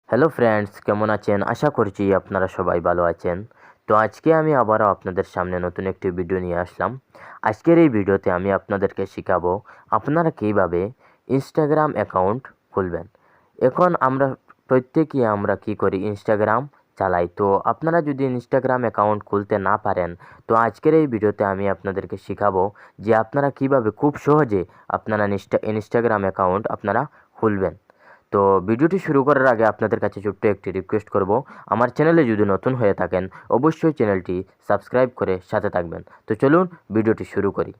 Hello friends, কেমন আছেন? আশা করছি আপনারা সবাই ভালো আছেন। তো আজকে আমি আবারও আপনাদের সামনে নতুন একটি ভিডিও নিয়ে আসলাম। আজকের এই ভিডিওতে আমি আপনাদেরকে শেখাবো আপনারা কীভাবে ইনস্টাগ্রাম অ্যাকাউন্ট খুলবেন। এখন প্রত্যেকেই আমরা কী করি, ইনস্টাগ্রাম চালাই। তো আপনারা যদি ইনস্টাগ্রাম অ্যাকাউন্ট খুলতে না পারেন, তো আজকের এই ভিডিওতে আমি আপনাদেরকে শেখাবো যে আপনারা কীভাবে খুব সহজে আপনারা ইনস্টাগ্রাম অ্যাকাউন্ট আপনারা খুলবেন। তো ভিডিওটি শুরু করার আগে আপনাদের কাছে ছোট্ট একটি রিকোয়েস্ট করব, আমার চ্যানেলে যদি নতুন হয়ে থাকেন অবশ্যই চ্যানেলটি সাবস্ক্রাইব করে সাথে থাকবেন। তো চলুন ভিডিওটি শুরু করি।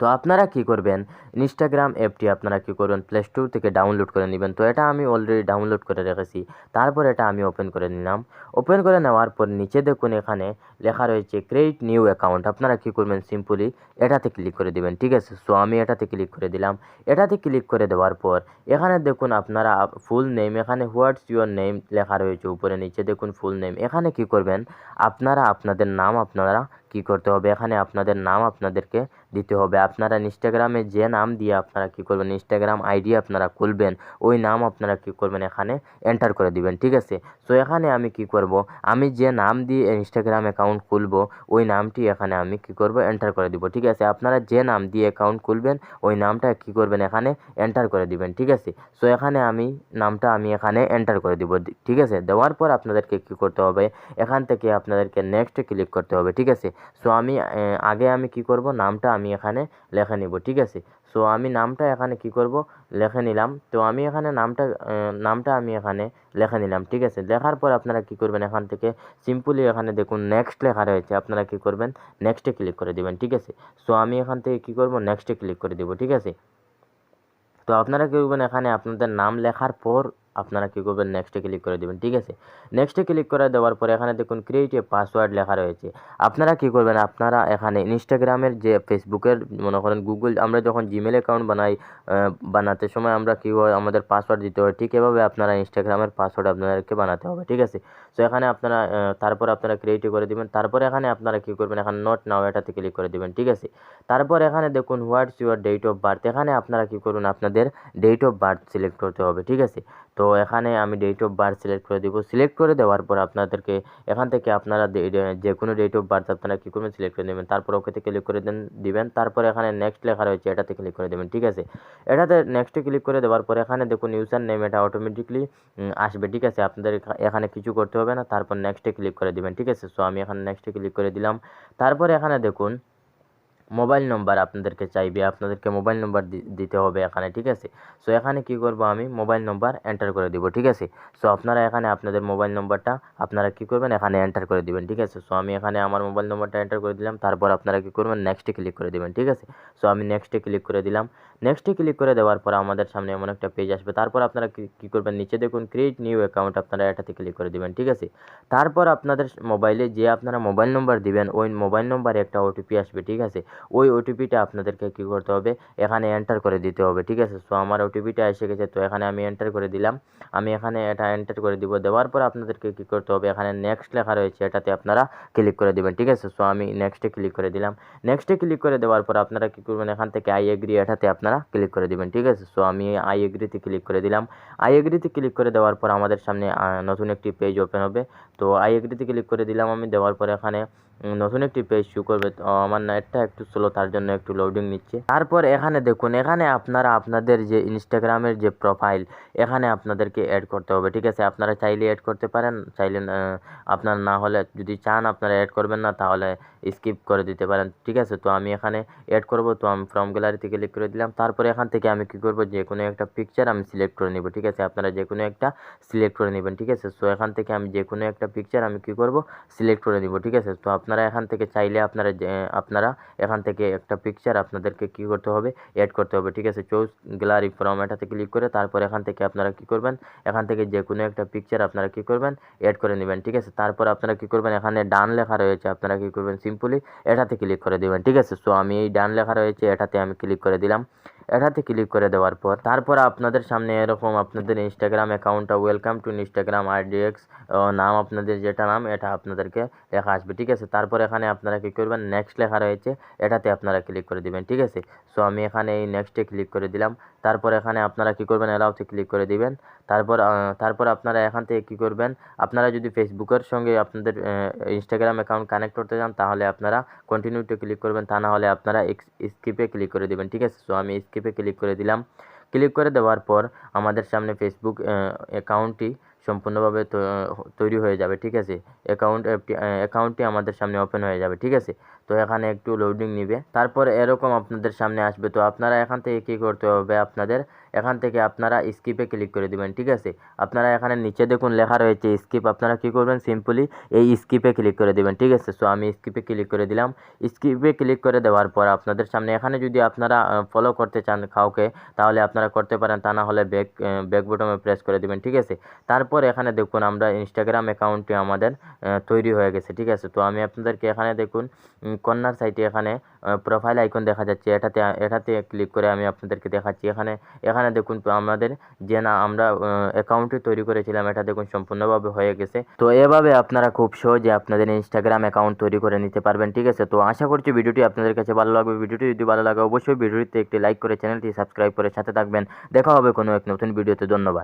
তো আপনারা কি করবেন, ইনস্টাগ্রাম অ্যাপটি আপনারা কি করবেন, প্লে স্টোর থেকে ডাউনলোড করে নেবেন। তো এটা আমি অলরেডি ডাউনলোড করে রেখেছি। তারপর এটা আমি ওপেন করে নিলাম। ওপেন করে নেওয়ার পর নিচে দেখুন এখানে লেখা রয়েছে ক্রিয়েট নিউ অ্যাকাউন্ট। আপনারা কি করবেন, সিম্পলি এটাতে ক্লিক করে দেবেন। ঠিক আছে, সো আমি এটাতে ক্লিক করে দিলাম। এটাতে ক্লিক করে দেওয়ার পর এখানে দেখুন আপনারা ফুল নেম, এখানে হোয়াটস ইউর নেম লেখা রয়েছে উপরে, নিচে দেখুন ফুল নেম। এখানে কি করবেন, আপনারা আপনাদের নাম আপনারা কি করতে হবে, এখানে আপনাদের নাম আপনাদেরকে দিতে হবে। আপনারা ইনস্টাগ্রামে যে নাম দিয়ে আপনারা কি করবেন, ইনস্টাগ্রাম আইডি আপনারা খুলবেন, ওই নাম আপনারা কি করবেন এখানে এন্টার করে দিবেন। ঠিক আছে, সো এখানে আমি কি করব, আমি যে নাম দিয়ে ইনস্টাগ্রাম অ্যাকাউন্ট খুলবো ওই নামটি এখানে আমি কি করব, এন্টার করে দিব। ঠিক আছে, আপনারা যে নাম দিয়ে অ্যাকাউন্ট খুলবেন ওই নামটা কি করবেন, এখানে এন্টার করে দিবেন। ঠিক আছে, সো এখানে নামটা আমি এখানে এন্টার করে দিব। ঠিক আছে, দেওয়ার পর আপনাদেরকে কি করতে হবে, এখান থেকে আপনাদেরকে নেক্সট ক্লিক করতে হবে। ঠিক আছে, সো আগে আমি কি করব, নামটা আমি এখানে লিখে নিব। ঠিক আছে, সো আমি নামটা এখানে কি করব, লিখে নিলাম। তো আমি এখানে নামটা আমি এখানে লিখে নিলাম। ঠিক আছে, লেখার পর আপনারা কি করবেন, এখান থেকে সিম্পলি এখানে দেখুন নেক্সট লেখা রয়েছে, আপনারা কি করবেন, নেক্সটে ক্লিক করে দিবেন। ঠিক আছে, সো আমি এখান থেকে কি করব, নেক্সটে ক্লিক করে দিব। ঠিক আছে, তো আপনারা কী করবেন, এখানে আপনাদের নাম লেখার পর আপনারা কী করবেন, নেক্সটে ক্লিক করে দেবেন। ঠিক আছে, নেক্সটে ক্লিক করে দেওয়ার পরে এখানে দেখুন ক্রিয়েট এ পাসওয়ার্ড লেখা রয়েছে। আপনারা কী করবেন, আপনারা এখানে ইনস্টাগ্রামের যে ফেসবুকের মনে করেন গুগল, আমরা যখন জিমেল অ্যাকাউন্ট বানাতে সময় আমরা কী হয়, আমাদের পাসওয়ার্ড দিতে হয়, ঠিক এভাবে আপনারা ইনস্টাগ্রামের পাসওয়ার্ড আপনাদেরকে বানাতে হবে। ঠিক আছে, সো এখানে আপনারা তারপর আপনারা ক্রিয়েট করে দেবেন। তারপর এখানে আপনারা কী করবেন, এখানে নট নাও এটাতে ক্লিক করে দেবেন। ঠিক আছে, তারপর এখানে দেখুন what's your date of birth, এখানে আপনারা কী করুন, আপনাদের ডেট অফ বার্থ সিলেক্ট করতে হবে। ঠিক আছে, তো এখানে আমি ডেট অফ বার্থ সিলেক্ট করে দেবো। সিলেক্ট করে দেওয়ার পর আপনাদেরকে এখান থেকে আপনারা যে কোনো ডেট অফ বার্থ আপনারা কী করবেন, সিলেক্ট করে নেবেন। তারপর ওকেতে ক্লিক করে দিবেন। তারপর এখানে নেক্সট লেখা রয়েছে, এটাতে ক্লিক করে দেবেন। ঠিক আছে, এটাতে নেক্সটে ক্লিক করে দেওয়ার পর এখানে দেখুন ইউজার নেম, এটা অটোমেটিকলি আসবে। ঠিক আছে, আপনাদের এখানে কিছু করতে হবে না। তারপর নেক্সটে ক্লিক করে দেবেন। ঠিক আছে, সো আমি এখানে নেক্সটে ক্লিক করে দিলাম। তারপর এখানে দেখুন মোবাইল নম্বর আপনাদেরকে চাইবে, আপনাদেরকে মোবাইল নম্বর দিতে হবে এখানে। ঠিক আছে, সো এখানে কি করব, আমি মোবাইল নম্বর এন্টার করে দিব। ঠিক আছে, সো আপনারা এখানে আপনাদের মোবাইল নম্বরটা আপনারা কি করবেন, এখানে এন্টার করে দিবেন। ঠিক আছে, সো আমি এখানে আমার মোবাইল নম্বরটা এন্টার করে দিলাম। তারপর আপনারা কি করবেন, নেক্সটে ক্লিক করে দিবেন। ঠিক আছে, সো আমি নেক্সটে ক্লিক করে দিলাম। নেক্সটে ক্লিক করে দেওয়ার পর আমাদের সামনে এমন একটা পেজ আসবে। তারপর আপনারা কি করবেন, নিচে দেখুন ক্রিয়েট নিউ অ্যাকাউন্ট, আপনারা এটাতে ক্লিক করে দিবেন। ঠিক আছে, তারপর আপনাদের মোবাইলে যে আপনারা মোবাইল নম্বর দিবেন ওই মোবাইল নম্বরে একটা ওটিপি আসবে। ঠিক আছে, ওই ওটিপিটা আপনাদেরকে কী করতে হবে, এখানে এন্টার করে দিতে হবে। ঠিক আছে, সো আমার ওটিপিটা এসে গেছে, তো এখানে আমি এন্টার করে দিলাম। আমি এখানে এটা এন্টার করে দিব। দেওয়ার পর আপনাদেরকে কী করতে হবে, এখানে নেক্সট লেখা রয়েছে, এটাতে আপনারা ক্লিক করে দেবেন। ঠিক আছে, সো আমি নেক্সটে ক্লিক করে দিলাম। নেক্সটে ক্লিক করে দেওয়ার পর আপনারা কী করবেন, এখান থেকে আই এগ্রি এটাতে আপনারা ক্লিক করে দেবেন। ঠিক আছে, সো আমি আই এগ্রিতে ক্লিক করে দিলাম। আই এগ্রিতে ক্লিক করে দেওয়ার পর আমাদের সামনে নতুন একটি পেজ ওপেন হবে। তো আই এগ্রিতে ক্লিক করে দিলাম আমি। দেওয়ার পর এখানে নতুন একটি পেজ শো করবে। তো আমার নেটটা একটু স্লো, তার জন্য একটু লোডিং নিচ্ছে। তারপর এখানে দেখুন, এখানে আপনারা আপনাদের যে ইনস্টাগ্রামের যে প্রোফাইল এখানে আপনাদেরকে অ্যাড করতে হবে। ঠিক আছে, আপনারা চাইলে অ্যাড করতে পারেন, চাইলে আপনার না হলে যদি চান আপনারা অ্যাড করবেন না তাহলে স্কিপ করে দিতে পারেন। ঠিক আছে, তো আমি এখানে অ্যাড করব। তো আমি ফ্রম গ্যালারিতে ক্লিক করে দিলাম। তারপরে এখান থেকে আমি কী করব, যে কোনো একটা পিকচার আমি সিলেক্ট করে নিব। ঠিক আছে, আপনারা যে কোনো একটা সিলেক্ট করে নেবেন। ঠিক আছে, সো এখান থেকে আমি যে কোনো একটা পিকচার আমি কী করব, সিলেক্ট করে নিব। ঠিক আছে, তো আপনারা এখান থেকে চাইলে আপনারা এখান থেকে একটা পিকচার আপনাদেরকে কী করতে হবে, অ্যাড করতে হবে। ঠিক আছে, চুজ গ্যালারি ফ্রম এটাতে ক্লিক করে তারপর এখান থেকে আপনারা কী করবেন, এখান থেকে যে কোনো একটা পিকচার আপনারা কী করবেন, অ্যাড করে নেবেন। ঠিক আছে, তারপর আপনারা কী করবেন, এখানে ডান লেখা রয়েছে, আপনারা কী করবেন, সিম্পলি এটাতে ক্লিক করে দেবেন। ঠিক আছে, সো আমি এই ডান লেখা রয়েছে এটাতে আমি ক্লিক করে দিলাম। এটাতে ক্লিক করে দেওয়ার পর তারপর আপনাদের সামনে এরকম আপনাদের ইনস্টাগ্রাম অ্যাকাউন্টটা ওয়েলকাম টু ইনস্টাগ্রাম আইডিএক্স নাম আপনাদের যেটা নাম এটা আপনাদেরকে লেখা আসবে, ঠিক আছে। তারপর এখানে আপনারা কী করবেন, নেক্সট লেখা রয়েছে এটাতে আপনারা ক্লিক করে দিবেন, ঠিক আছে। সো আমি এখানে এই নেক্সটে ক্লিক করে দিলাম। তারপর এখানে আপনারা কী করবেন, অ্যালাউতে ক্লিক করে দিবেন। তারপর আপনারা এখান থেকে কী করবেন, আপনারা যদি ফেসবুকের সঙ্গে আপনাদের ইনস্টাগ্রাম অ্যাকাউন্ট কানেক্ট করতে চান তাহলে আপনারা কন্টিনিউতে ক্লিক করবেন, তা না হলে আপনারা স্কিপে ক্লিক করে দিবেন, ঠিক আছে। সো আমি স্কিপে ক্লিক করে দিলাম। ক্লিক করে দেওয়ার পর আমাদের সামনে ফেসবুক অ্যাকাউন্টটি সম্পূর্ণভাবে তৈরি হয়ে যাবে, ঠিক আছে। অ্যাকাউন্টটি আমাদের সামনে ওপেন হয়ে যাবে, ঠিক আছে। তো এখানে একটু লোডিং নিবে, তারপর এরকম আপনাদের সামনে আসবে। তো আপনারা এখান থেকে কী করতে হবে, এখান থেকে আপনারা স্কিপে ক্লিক করে দিবেন, ঠিক আছে। আপনারা এখানে নিচে দেখুন লেখা রয়েছে স্কিপ, আপনারা কী করবেন, সিম্পলি এই স্কিপে ক্লিক করে দিবেন, ঠিক আছে। সো আমি স্কিপে ক্লিক করে দিলাম। স্কিপে ক্লিক করে দেওয়ার পর আপনাদের সামনে এখানে যদি আপনারা ফলো করতে চান কাউকে তাহলে আপনারা করতে পারেন, তা না হলে ব্যাক বটনে প্রেস করে দিবেন, ঠিক আছে। তারপর এখানে দেখুন আমরা ইনস্টাগ্রাম অ্যাকাউন্টটি আমাদের তৈরি হয়ে গেছে, ঠিক আছে। তো আমি আপনাদেরকে এখানে দেখুন কর্নার সাইডে এখানে প্রোফাইল আইকন দেখা যাচ্ছে, এটাতে ক্লিক করে আমি আপনাদেরকে দেখাচ্ছি। এখানে দেখুন আমাদের যে না আমরা অ্যাকাউন্টটি তৈরি করেছিলাম এটা দেখুন সম্পূর্ণভাবে হয়ে গেছে। তো এভাবে আপনারা খুব সহজে আপনাদের ইনস্টাগ্রাম অ্যাকাউন্ট তৈরি করে নিতে পারবেন, ঠিক আছে। তো আশা করছি ভিডিওটি আপনাদের কাছে ভালো লাগবে। ভিডিওটি যদি ভালো লাগে অবশ্যই ভিডিওটিতে একটি লাইক করে চ্যানেলটি সাবস্ক্রাইব করে সাথে থাকবেন। দেখা হবে কোনো এক নতুন ভিডিওতে। ধন্যবাদ।